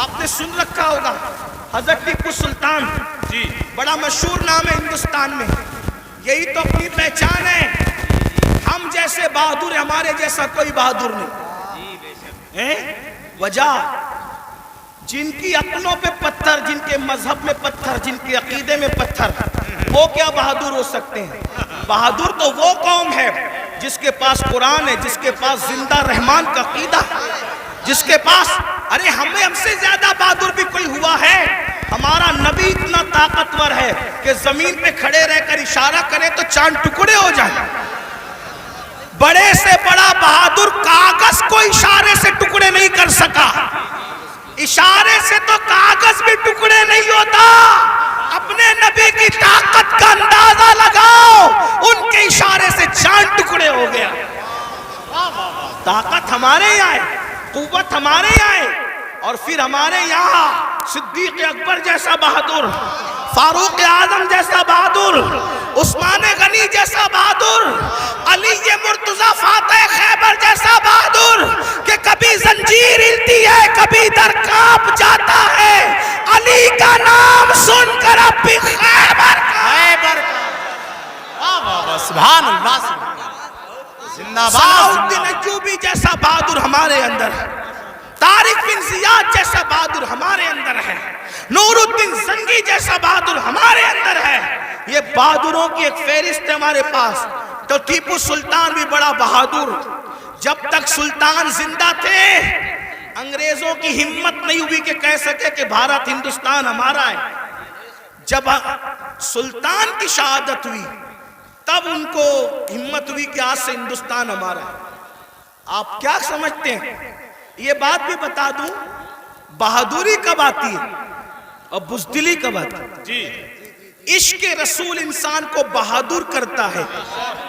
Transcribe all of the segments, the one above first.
آپ نے سن رکھا ہوگا حضرت ٹیپو سلطان، جی بڑا مشہور نام ہے ہندوستان میں، یہی تو اپنی پہچان ہے، ہم جیسے بہادر، ہمارے جیسا کوئی بہادر نہیں. وجہ جن کی اپنوں پہ پتھر، جن کے مذہب میں پتھر، جن کے عقیدے میں پتھر، وہ کیا بہادر ہو سکتے ہیں؟ بہادر تو وہ قوم ہے جس کے پاس قرآن ہے، جس کے پاس زندہ رحمان کا عقیدہ، جس کے پاس، ارے ہم سے زیادہ بہادر بھی کوئی ہوا ہے؟ ہمارا نبی اتنا طاقتور ہے کہ زمین پہ کھڑے رہ کر اشارہ کرے تو چاند ٹکڑے ہو جائیں. بڑے سے بڑا بہادر کاغذ کو اشارے سے ٹکڑے نہیں کر سکا. اشارے سے تو کاغذ بھی ٹکڑے نہیں ہوتا. اپنے نبی کی طاقت کا اندازہ لگاؤ، ان کے اشارے سے چاند ٹکڑے ہو گیا. طاقت ہمارے یہاں ہے، قوت ہمارے یہاں ہے، اور پھر ہمارے یہاں صدیق اکبر جیسا بہادر، فاروق اعظم جیسا بہادر، عثمان غنی جیسا بہادر، علی مرتضیٰ فاتح خیبر جیسا بہادر کہ کبھی زنجیر ہلتی ہے، کبھی در کانپ جاتا ہے. علی کا نام سن کر اب بھی خیبر سبحان اللہ، زندہ صلاح باد. الدین ایوبی جیسا بہادر ہمارے اندر ہے، طارق بن زیاد جیسا بہادر ہمارے اندر ہے، نور الدین زنگی جیسا بہادر ہمارے اندر ہے. یہ بہادروں کی ایک فہرست ہے ہمارے پاس. تو ٹیپو سلطان بھی بڑا بہادر. جب تک سلطان زندہ تھے انگریزوں کی ہمت نہیں ہوئی کہ کہہ سکے کہ بھارت ہندوستان ہمارا ہے. جب سلطان کی شہادت ہوئی تب ان کو ہمت ہوئی کہ آج سے ہندوستان ہمارا ہے. آپ کیا سمجھتے ہیں؟ یہ بات بھی بتا دوں، بہادری کب آتی ہے اور بزدلی کب آتی ہے؟ جی عشق رسول انسان کو بہادر کرتا ہے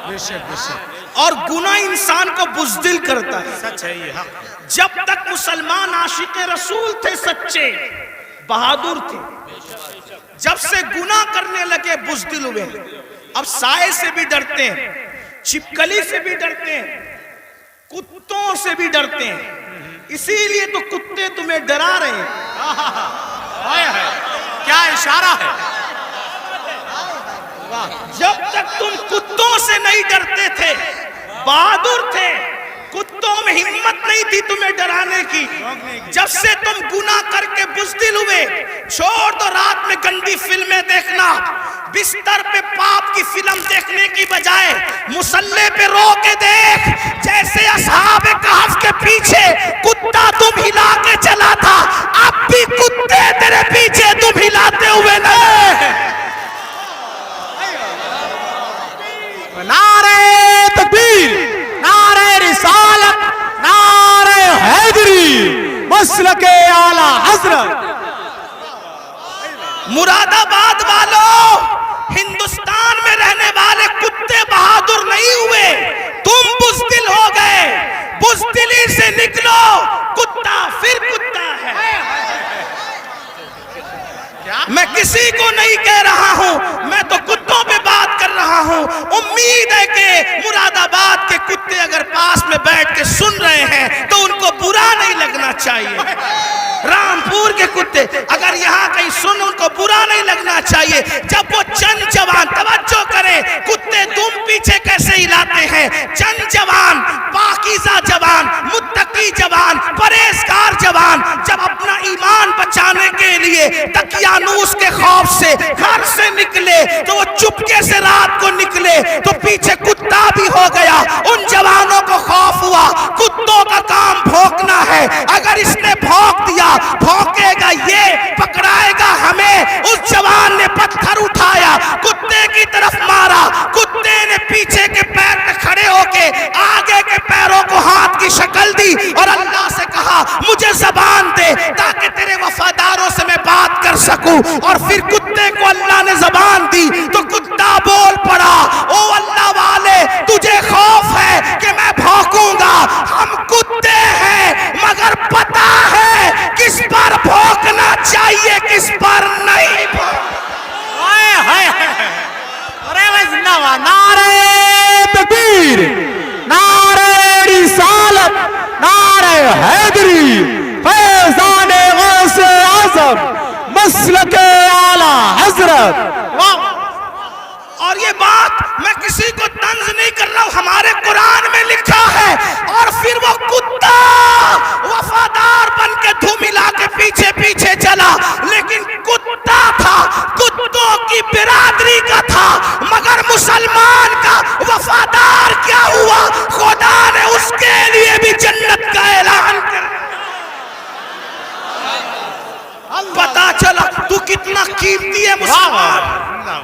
بے شک بے شک، اور گناہ انسان کو بزدل کرتا ہے. سچ ہے یہ حق. جب تک مسلمان عاشق رسول تھے، سچے بہادر تھے، جب سے گناہ کرنے لگے بزدل ہوئے. اب سائے سے بھی ڈرتے ہیں، چھپکلی سے بھی ڈرتے ہیں، کتوں سے بھی ڈرتے ہیں. اسی لیے تو کتے تمہیں ڈرا رہے ہیں. کیا اشارہ ہے. جب تک تم کتوں سے نہیں ڈرتے تھے بہادر تھے، کتوں میں ہمت نہیں تھی تمہیں ڈرانے کی. جب سے تم گناہ کر کے بزدل ہوئے، چھوڑ دو رات میں گندی فلمیں دیکھنا، بستر پہ پاپ کی فلم دیکھنے کی بجائے مصلے پہ رو کے دیکھ. جیسے اصحاب کہف کے پیچھے کتا تم ہلا کے چلا تھا، اب بھی کتے تیرے پیچھے تم ہلاتے ہوئے نہیں. نعرہ تکبیر، نعرہ رسالت، نعرہ حیدری، مسلک اعلی حضرت. مراد آباد والوں، ہندوستان میں رہنے والے کتے بہادر نہیں ہوئے، تم بزدل ہو گئے. بزدلی سے نکلو، کتا پھر کتا ہے. میں کسی کو نہیں کہہ رہا ہوں، میں تو کتوں پہ بات کر رہا ہوں. امید ہے کہ مراد آباد کے کتے اگر پاس میں بیٹھ کے سن رہے ہیں تو ان کو برا نہیں لگنا چاہیے. رامپور کے کتے اگر یہاں کہیں سن، ان کو برا نہیں لگنا چاہیے. جب وہ چند جوان، توجہ کریں کتے دم پیچھے کیسے ہلاتے ہیں. چند جوان، پاکیزہ جوان، متقی جوان، پرہیزگار جوان جب اپنا ایمان بچانے کے لیے دقیانوس کے خوف سے گھر سے نکلے تو وہ چپکے سے رات کو نکلے تو پیچھے کتا بھی ہو گیا. ان جوانوں کو خوف ہوا، کتوں کا کام بھونکنا ہے، اگر اس نے بھونک دیا بھونکے گا یہ، پکڑائے گا ہمیں. اس جوان نے پتھر اٹھایا، کتے کی طرف مارا. کتے نے پیچھے کے پیر پہ کھڑے ہو کے آگے کے پیروں کو ہاتھ کی شکل دی اور اللہ سے کہا مجھے زبان دے تاکہ تیرے وفاداروں سے میں بات کر سکوں. اور پھر کتے کو اللہ نے زبان دی تو کتا بول پڑا، او اللہ والے تجھے خوف ہے کہ میں بھونکوں گا. ہم کتے ہیں مگر پتا ہے کس پر بھونکنا چاہیے کس پر نہیں. نعرہ تکبیر، نعرہ رسالت، نعرہ حیدری، فیضان غوث حضرت. اور یہ بات میں کسی کو طنز نہیں کر رہا ہوں، ہمارے قرآن میں لکھا ہے. اور پھر وہ کتا وفادار بن کے دھو ملا کے پیچھے پیچھے چلا، لیکن کتا تھا، کتوں کی برادری کا تھا، مگر مسلمان کا وفادار کیا ہوا؟ خدا نے اس کے لیے بھی جنت کا اعلان کر دیا. پتا چلا تو کتنا قیمتی ہے مسلمان.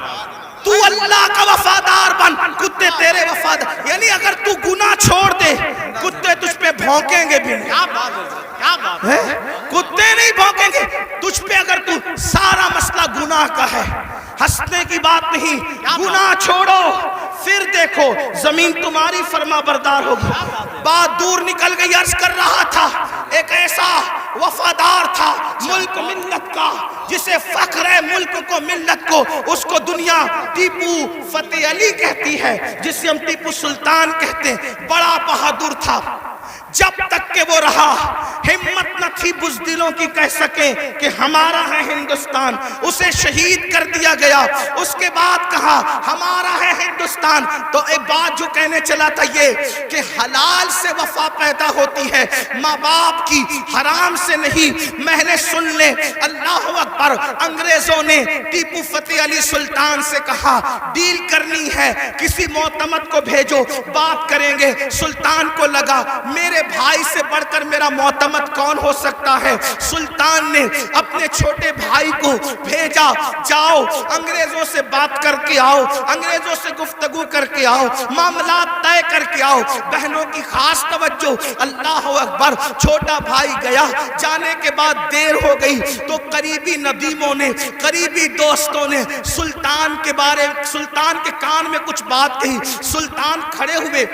تو اللہ کا وفادار بن، کتے تیرے وفادار. یعنی اگر تو گناہ چھوڑ دے کتے تجھ پہ بھونکیں گے بھی نہیں. کیا بات ہے، کیا بات ہے. کتے نہیں بھونکیں گے تجھ پہ اگر تو سارا مسئلہ گناہ کا ہے. ہنسنے کی بات نہیں، گناہ چھوڑو پھر دیکھو زمین تمہاری فرما بردار ہوگی. بات دور نکل گئی. عرض کر رہا تھا ایک ایسا وفادار تھا ملک ملت کا، جسے فخر ہے ملک کو ملت کو. اس کو دنیا ٹیپو فتح علی کہتی ہے، جسے ہم ٹیپو سلطان کہتے ہیں. بڑا بہادر تھا. جب تک کہ وہ رہا ہمت نہ تھی بزدلوں کی کہہ سکیں کہ ہمارا ہے ہندوستان. اسے شہید کر دیا گیا. اس کے بعد کہا ہمارا ہے ہندوستان. تو ایک بات جو کہنے چلا تھا یہ کہ حلال سے وفا پیدا ہوتی ہے، ماں باپ کی، حرام سے نہیں. میں نے سن لے اللہ اکبر. انگریزوں نے ٹیپو فتح علی سلطان سے کہا ڈیل کرنی ہے، کسی معتمد کو بھیجو، بات کریں گے. سلطان کو لگا میرے بھائی سے بڑھ کر میرا معتمد کون ہو سکتا ہے. سلطان نے اپنے چھوٹے بھائی کو بھیجا، جاؤ انگریزوں سے بات کر کے آؤ، انگریزوں سے گفتگو کر کے آؤ، معاملات طے کر کے آؤ. بہنوں کی خاص توجہ. اللہ اکبر. چھوٹا بھائی گیا. جانے کے بعد دیر ہو گئی تو قریبی ندیموں نے، قریبی دوستوں نے سلطان کے کان میں کچھ بات کہی. سلطان کھڑے ہوئے،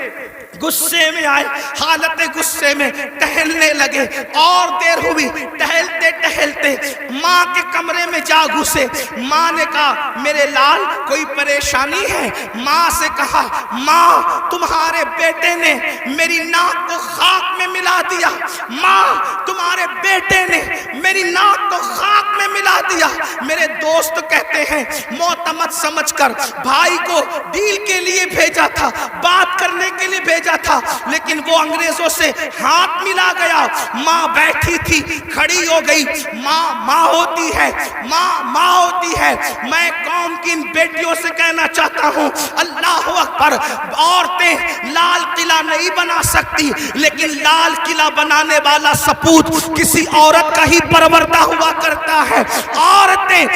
غصے میں آئے، حالت غصے میں ٹہلنے لگے. اور دیر ہوئی. ٹہلتے ٹہلتے ماں کے کمرے میں جا گھسے. ماں نے کہا میرے لال کوئی پریشانی ہے؟ ماں سے کہا ماں تمہارے بیٹے نے میری ناک کو خاک میں ملا دیا. ماں تمہارے بیٹے نے میری ناک کو خاک میں ملا دیا. میرے دوست کہتے ہیں معتمد سمجھ کر بھائی کو ڈیل کے لیے بھیجا تھا، بات کرنے کے لیے بھیجا تھا، لیکن وہ انگریزوں سے ہاتھ ملا گیا. ماں بیٹھی تھی، کھڑی ہو گئی. ماں ہوتی ہے، ماں ہوتی ہے. میں قوم کی ان بیٹیوں سے کہنا چاہتا ہوں اللہ اکبر. عورتیں لال قلعہ نہیں بنا سکتی، لیکن لال قلعہ بنانے والا سپوت کسی عورت کا ہی پروردہ ہوا کرتا ہے. عورتیں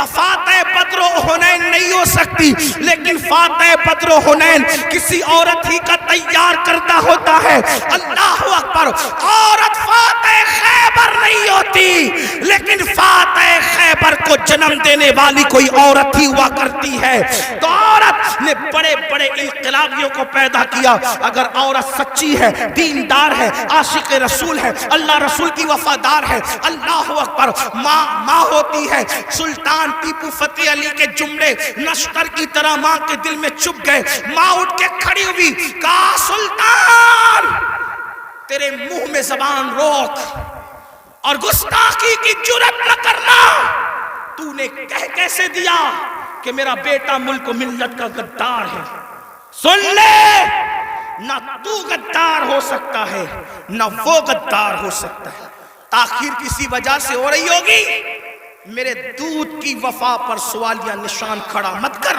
فاتح بدر و حنین نہیں ہو سکتی، لیکن فاتح بدر و حنین کسی عورت ہی کا تیار کردہ ہوتا ہے. اللہ اکبر. عورت فاتح خیبر نہیں ہوتی، لیکن فاتح خیبر کو جنم دینے والی کوئی عورت ہی ہوا کرتی ہے. تو عورت نے بڑے بڑے انقلابیوں کو پیدا کیا. اگر عورت سچی ہے، دیندار ہے، عاشق رسول ہے، اللہ رسول کی وفادار ہے، اللہ اکبر. ماں ہوتی ہے. سلطان ٹیپو فتح علی کے جملے نشتر کی طرح ماں کے دل میں چپ گئے. ماں اٹھ کے کھڑی ہوئی، کہا سلطان تیرے منہ میں زبان روک اور گستاخی کی جرات نہ کرنا. تو نے کہہ کیسے دیا کہ میرا بیٹا ملک و ملت کا غدار ہے؟ سن لے، نہ تو غدار ہو سکتا ہے نہ وہ غدار ہو سکتا ہے. تاخیر کسی وجہ سے ہو رہی ہوگی، میرے دودھ کی وفا پر سوالیہ نشان کھڑا مت کر.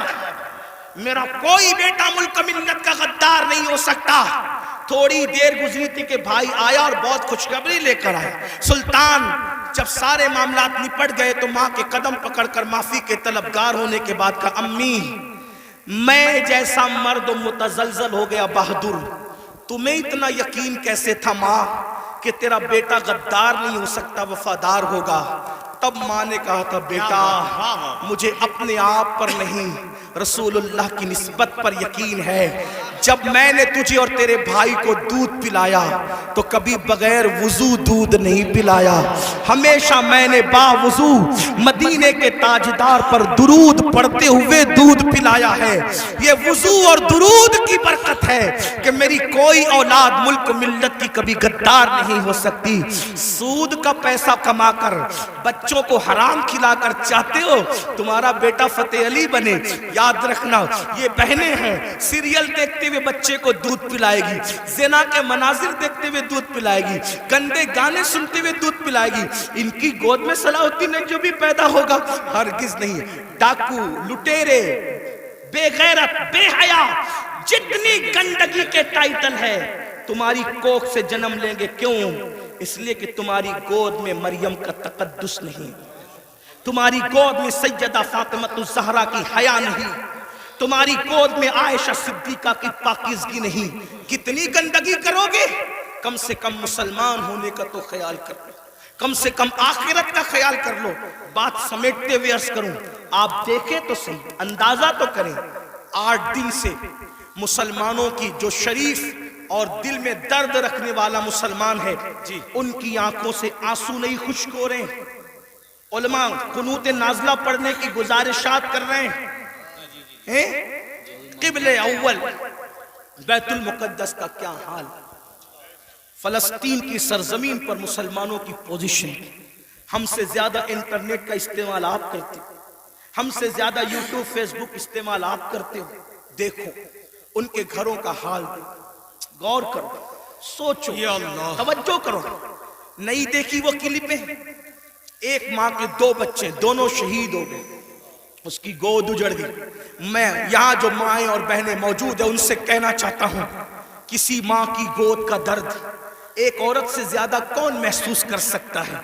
میرا کوئی بیٹا ملک ملت کا غدار نہیں ہو سکتا. تھوڑی دیر گزری تھی کہ بھائی آیا اور بہت خوشخبری لے کر آیا. سلطان جب سارے معاملات نپٹ گئے تو ماں کے قدم پکڑ کر معافی کے طلبگار ہونے کے بعد کہا امی میں جیسا مرد متزلزل ہو گیا بہادر. تمہیں اتنا یقین کیسے تھا ماں کہ تیرا بیٹا غدار نہیں ہو سکتا، وفادار ہوگا؟ تب ماں نے کہا تھا بیٹا مجھے اپنے آپ پر نہیں رسول اللہ کی نسبت پر یقین ہے. جب میں نے تجھے اور تیرے بھائی کو دودھ پلایا تو کبھی بغیر وضو دودھ نہیں پلایا، ہمیشہ میں نے باوضو مدینے کے تاجدار پر درود پڑھتے ہوئے دودھ پلایا ہے۔ یہ وضو اور درود کی برکت ہے کہ میری کوئی اولاد ملک ملت کی کبھی غدار نہیں ہو سکتی۔ سود کا پیسہ کما کر بچوں کو حرام کھلا کر چاہتے ہو تمہارا بیٹا فتح علی بنے، یاد رکھنا یہ بہنیں ہیں سیریل دیکھتے ہوئے بچے کو دودھ پلائے گی، زنا کے مناظر دیکھتے ہوئے دودھ پلائے گی، گندے گانے سنتے ہوئے دودھ پلائے گی، ان کی گود میں صلاح الدین جو بھی پیدا ہوگا ہرگز نہیں۔ ڈاکو، لٹیرے، بے غیرت، بے حیا، جتنی گندگی کے ٹائٹل ہے تمہاری کوکھ سے جنم لیں گے۔ کیوں؟ اس لیے کہ تمہاری گود میں مریم کا تقدس نہیں، تمہاری گود میں سیدہ فاطمہ الزہرا کی حیا نہیں، تمہاری گود میں عائشہ صدیقہ کی پاکیزگی نہیں۔ کتنی گندگی کرو گے؟ کم سے کم مسلمان ہونے کا تو خیال کر لو، کم سے کم آخرت کا خیال کر لو۔ بات سمیٹتے ہوئے عرض کروں، آپ دیکھیں تو صحیح، اندازہ تو کریں، 8 دن سے مسلمانوں کی جو شریف اور دل میں درد رکھنے والا مسلمان ہے ان کی آنکھوں سے آنسو نہیں خشک ہو رہے ہیں۔ علماء قنوت نازلہ پڑھنے کی گزارشات کر رہے ہیں۔ قبل اول بیت المقدس کا کیا حال، فلسطین کی سرزمین پر مسلمانوں کی پوزیشن، ہم سے زیادہ انٹرنیٹ کا استعمال آپ کرتے ہو، ہم سے زیادہ یوٹیوب فیس بک استعمال آپ کرتے ہو۔ دیکھو ان کے گھروں کا حال، غور کرو، سوچو، توجہ کرو۔ نہیں دیکھی وہ کلپیں؟ ایک ماں کے 2 بچے، دونوں شہید ہو گئے، اس کی گود اجڑ گئی۔ میں یہاں جو مائیں اور بہنیں موجود ہیں ان سے کہنا چاہتا ہوں، کسی ماں کی گود کا درد ایک عورت سے زیادہ کون محسوس کر سکتا ہے؟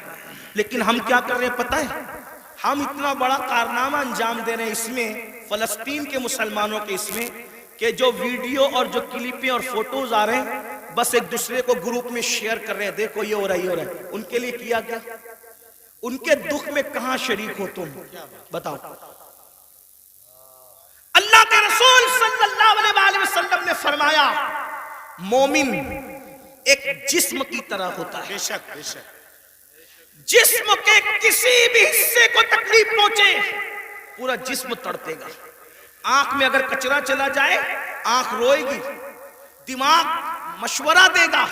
لیکن ہم کیا کر رہے ہیں پتہ ہے؟ ہم اتنا بڑا کارنامہ انجام دے رہے ہیں اس میں، فلسطین کے مسلمانوں کے اس میں، کہ جو ویڈیو اور جو کلپیں اور فوٹوز آ رہے ہیں بس ایک دوسرے کو گروپ میں شیئر کر رہے ہیں، دیکھو یہ ہو رہا ہے، یہ ہو رہا ہے۔ ان کے لیے کیا کیا؟ ان کے دکھ میں کہاں شریک ہو تم؟ بتاؤ۔ اللہ کے رسول صلی اللہ علیہ وسلم نے فرمایا مومن ایک جسم کی طرح ہوتا ہے، بے شک بے شک، جسم کے کسی بھی حصے کو تکلیف پہنچے پورا جسم تڑپے گا۔ آنکھ میں اگر کچرا چلا جائے آنکھ روئے گی، دماغ مشورہ دے گا،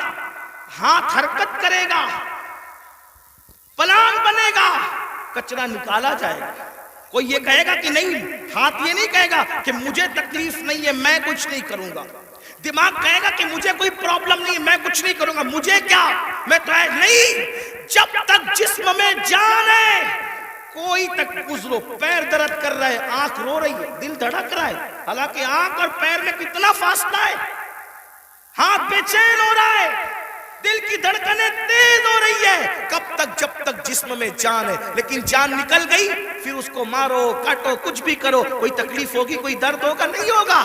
ہاتھ حرکت کرے گا، پلان بنے گا، کچرا نکالا جائے گا۔ کوئی یہ کہے گا کہ نہیں، ہاتھ یہ نہیں کہے گا کہ مجھے تکلیف نہیں ہے میں کچھ نہیں کروں گا، دماغ کہے گا کہ مجھے کوئی پرابلم نہیں ہے میں کچھ نہیں کروں گا، مجھے کیا، میں تو نہیں۔ جب تک جسم میں جان ہے کوئی تک گزرو، پیر درد کر رہا ہے، آنکھ رو رہی ہے، دل دھڑک رہا ہے، حالانکہ آنکھ اور پیر میں کتنا فاصلہ ہے، ہاتھ بے چین ہو رہا ہے، دل کی دھڑکنیں تیز ہو رہی ہے، کب تک؟ جب تک جسم میں جان ہے۔ لیکن جان نکل گئی پھر اس کو مارو کاٹو کچھ بھی کرو، کوئی تکلیف ہوگی، کوئی درد ہوگا؟ نہیں ہوگا۔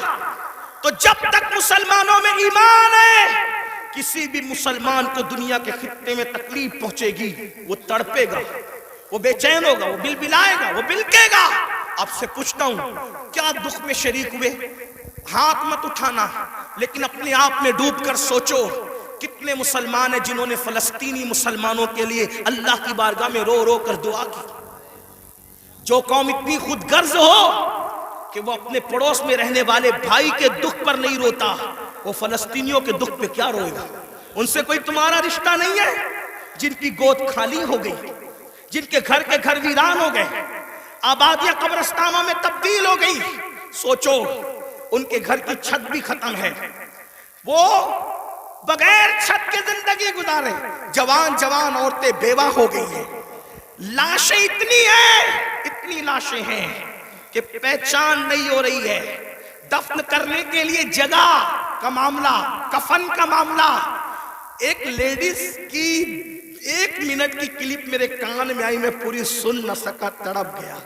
تو جب تک مسلمانوں میں ایمان ہے کسی بھی مسلمان کو دنیا کے خطے میں تکلیف پہنچے گی وہ تڑپے گا، وہ بے چین ہوگا، وہ بلبلائے گا، وہ بلکے گا۔ آپ سے پوچھتا ہوں کیا دکھ میں شریک ہوئے؟ ہاتھ مت اٹھانا لیکن اپنے آپ میں ڈوب کر سوچو کتنے مسلمان ہیں جنہوں نے فلسطینی مسلمانوں کے لیے اللہ کی بارگاہ میں رو رو کر دعا کی۔ جو قوم اتنی خود غرض ہو کہ وہ اپنے پڑوس میں رہنے والے بھائی کے دکھ پر نہیں روتا، وہ فلسطینیوں کے دکھ پہ کیا روئے گا؟ ان سے کوئی تمہارا رشتہ نہیں ہے؟ جن کی گود خالی ہو گئی، جن کے گھر ویران ہو گئے، آبادیاں قبرستانوں میں تبدیل ہو گئی، سوچو ان کے گھر کی چھت بھی ختم ہے، وہ بغیر چھت کے زندگی گزارے، جوان جوان عورتیں بیوہ ہو گئی ہیں، لاشیں اتنی لاشیں ہیں کہ پہچان نہیں ہو رہی ہے، دفن کرنے کے لیے جگہ کا معاملہ، کفن کا معاملہ۔ ایک لیڈیز کی 1 منٹ کی کلپ میرے کان میں آئی، میں پوری سن نہ سکا، تڑپ گیا۔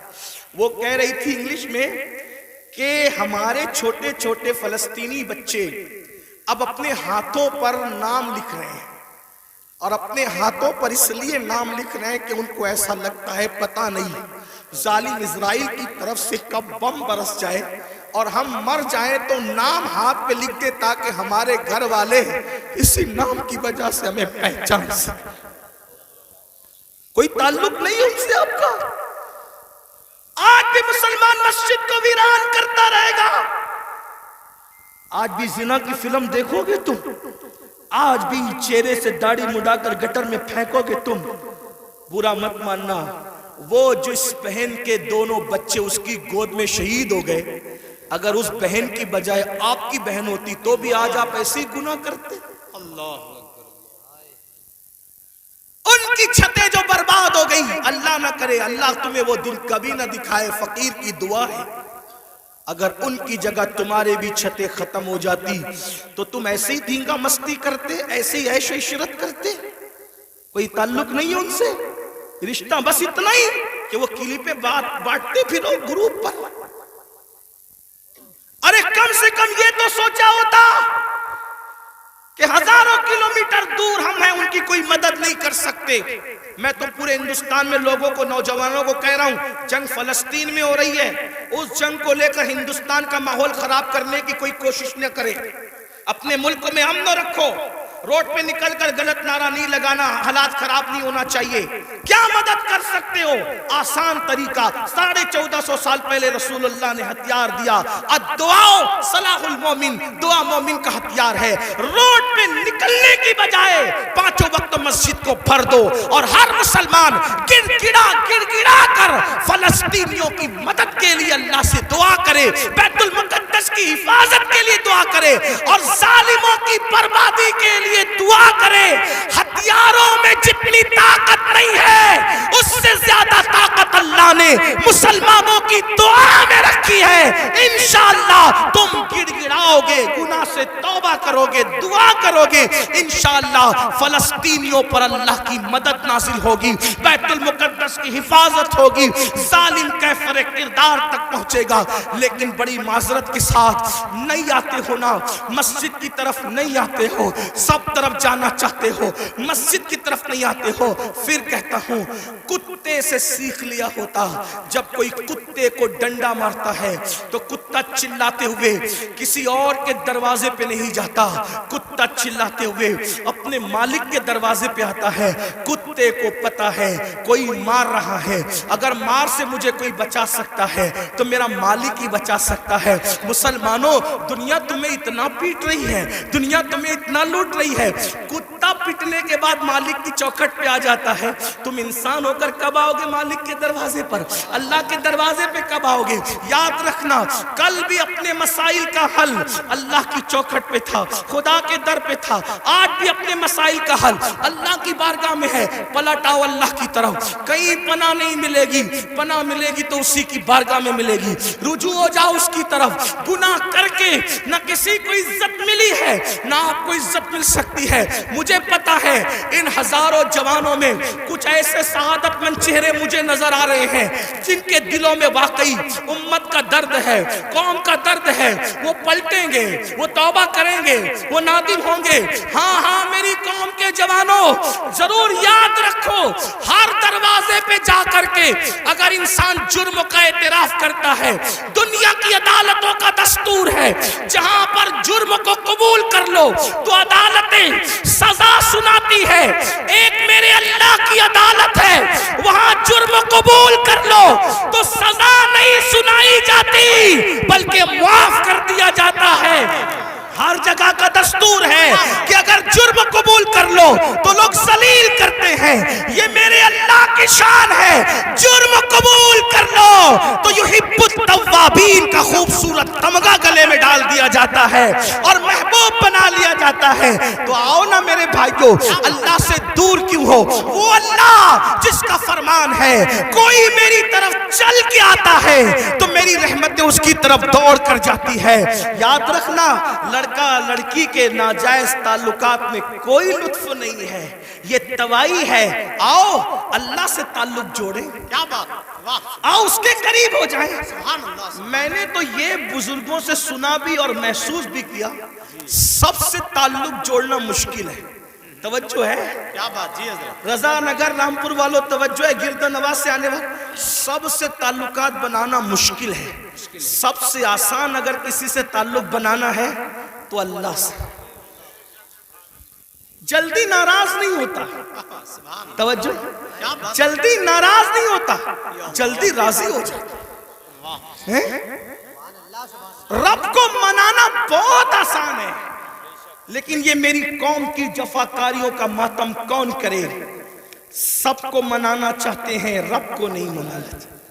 وہ کہہ رہی تھی انگلش میں کہ ہمارے چھوٹے چھوٹے فلسطینی بچے اب اپنے ہاتھوں پر نام لکھ رہے ہیں، اور اپنے ہاتھوں پر اس لیے نام لکھ رہے ہیں کہ ان کو ایسا لگتا ہے پتہ نہیں ظالم اسرائیل کی طرف سے کب بم برس جائے اور ہم مر جائیں تو نام ہاتھ پہ لکھ دے تاکہ ہمارے گھر والے اسی نام کی وجہ سے ہمیں پہچان سکیں. کوئی تعلق نہیں ان سے آپ کا. آج بھی مسلمان مسجد کو ویران کرتا رہے گا. آج بھی زنا کی فلم دیکھو گے تم, آج بھی چہرے سے داڑھی مڈا کر گٹر میں پھینکو گے تم. برا مت ماننا, وہ جس بہن کے دونوں بچے اس کی گود میں شہید ہو گئے, اگر اس بہن کی بجائے آپ کی بہن ہوتی تو بھی آج آپ ایسے ہی گناہ کرتے. اللہ ان کی چھتیں جو برباد ہو گئی, اللہ نہ کرے, اللہ تمہیں وہ دن کبھی نہ دکھائے, فقیر کی دعا ہے. اگر ان کی جگہ تمہارے بھی چھتیں ختم ہو جاتی تو تم ایسے ہی دھینگا مستی کرتے, ایسے ہی عیش و عشرت کرتے. کوئی تعلق نہیں ہے ان سے, رشتہ بس اتنا ہی کہ وہ کلی پہ بانٹتے پھرو گروپ پر. ارے کم سے کم یہ تو سوچا ہوتا کہ ہزاروں کلومیٹر دور ہم ہیں, ان کی کوئی مدد نہیں کر سکتے. میں تو پورے ہندوستان میں لوگوں کو, نوجوانوں کو کہہ رہا ہوں, جنگ فلسطین میں ہو رہی ہے, اس جنگ کو لے کر ہندوستان کا ماحول خراب کرنے کی کوئی کوشش نہ کرے. اپنے ملک میں امن رکھو, روڈ پہ نکل کر غلط نعرہ نہیں لگانا, حالات خراب نہیں ہونا چاہیے. کیا مدد کر سکتے ہو؟ آسان طریقہ, 1450 سال پہلے رسول اللہ نے ہتھیار دیا, الدعاء صلاح المومن, دعا مومن کا ہتھیار ہے. روڈ پہ نکلنے کی بجائے 5 وقت مسجد کو بھر دو, اور ہر مسلمان گڑ گڑا کر فلسطینیوں کی مدد کے لیے اللہ سے دعا کرے, بیت المقدس کی حفاظت کے لیے دعا کرے, اور ظالموں کی بربادی کے لیے دعا کرے. ہتھیاروں میں جتنی طاقت نہیں ہے, اس سے زیادہ طاقت اللہ نے مسلمانوں کی دعا میں رکھی ہے. انشاءاللہ تم گڑ گڑاؤ گے, گناہ سے توبہ کرو گے, دعا کرو گے, انشاءاللہ فلسطینیوں پر اللہ کی مدد نازل ہوگی, بیت المقدس کی حفاظت ہوگی, ظالم کیفر کردار تک پہنچے گا. لیکن بڑی معذرت کے ساتھ نہیں آتے ہو نا, مسجد کی طرف نہیں آتے ہو, سب طرف جانا چاہتے ہو, مسجد کی طرف نہیں آتے ہو. پھر کہتا ہوں, کتے سے سیکھ لیا ہوتا. جب کوئی کتے کو ڈنڈا مارتا ہے تو کتا چلاتے ہوئے کسی اور کے دروازے پہ نہیں جاتا, کتا چلاتے ہوئے اپنے مالک کے دروازے پہ آتا ہے. کتے کو پتا ہے کوئی مار رہا ہے, اگر مار سے مجھے کوئی بچا سکتا ہے تو میرا مالک ہی بچا سکتا ہے. مسلمانوں, دنیا تمہیں اتنا پیٹ رہی ہے, دنیا تمہیں اتنا لوٹ رہی ہے, کتا پیٹنے کے بعد مالک کی چوکھٹ پہ آ جاتا ہے. تم انسان ہو کر کب آؤ گے مالک کے دروازے پر, اللہ کے دروازے پہ کب آؤ گے؟ یاد رکھنا, کل بھی اپنے مسائل کا حل اللہ کی چوکھٹ پہ تھا, خدا کے در پہ تھا, آج بھی اپنے مسائل کا حل اللہ کی بارگاہ میں ہے. پلٹ آؤ اللہ کی طرف, کہیں پناہ نہیں ملے گی, پناہ ملے گی تو اسی کی بارگاہ میں ملے گی. رجوع ہو جاؤ اس کی طرف. گناہ کر کے نہ کسی کو عزت ملی ہے, نہ آپ کو عزت مل سکتی ہے. مجھے پتا ہے ان ہزاروں جوانوں میں کچھ ایسے سعادت مند چہرے مجھے نظر آ رہے ہیں جن کے دلوں میں واقعی امت کا درد ہے, قوم کا درد ہے. وہ پلٹیں گے, وہ توبہ کریں گے, وہ نادم ہوں گے. ہاں میری قوم کے جوانوں, ضرور یاد رکھو, ہر دروازے پہ جا کر کے اگر انسان جرم کا اعتراف کرتا ہے, دنیا کی عدالتوں کا دستور ہے, جہاں پر جرم کو قبول کر لو تو عدالتیں سزا سناتی ہے. ایک میرے اللہ کی عدالت ہے, وہاں جرم قبول کر لو تو سزا نہیں سنائی جاتی بلکہ معاف کر دیا جاتا ہے. ہر جگہ کا دستور ہے کہ اگر جرم قبول کر لو تو لوگ ذلیل کرتے ہیں. یہ میرے اللہ کی شان ہے, جرم قبول کر لو تو یحب التوابین کا خوبصورت تمغہ گلے میں ڈال دیا جاتا ہے اور محبوب بنا لیا جاتا ہے. تو آؤ نا میرے بھائیو, اللہ سے دور کیوں ہو؟ وہ اللہ جس کا فرمان ہے کوئی میری طرف چل کے آتا ہے تو میری رحمتیں اس کی طرف دوڑ کر جاتی ہے. یاد رکھنا, لڑکا لڑکی کے ناجائز تعلقات میں کوئی لطف نہیں ہے, یہ توائی ہے. آؤ اللہ سے تعلق جوڑیں, کیا بات, واہ, آؤ اس کے قریب ہو جائیں. سبحان اللہ. میں نے تو یہ بزرگوں سے سنا بھی اور محسوس بھی کیا, سب سے تعلق جوڑنا مشکل ہے. توجہ ہے؟ کیا بات جی حضرت. رضا نگر رامپور والوں توجہ ہے. گرد نواز سے آنے والے سب سے تعلقات بنانا مشکل ہے. سب سے آسان اگر کسی سے تعلق بنانا ہے تو اللہ سے. جلدی ناراض نہیں ہوتا. سبحان اللہ. توجہ. کیا بات. جلدی ناراض نہیں ہوتا, جلدی راضی ہو جاتا. واہ. ہیں؟ رب کو منانا بہت آسان ہے, لیکن یہ میری قوم کی جفاکاریوں کا ماتم کون کرے. سب کو منانا چاہتے ہیں, رب کو نہیں منانا چاہتے.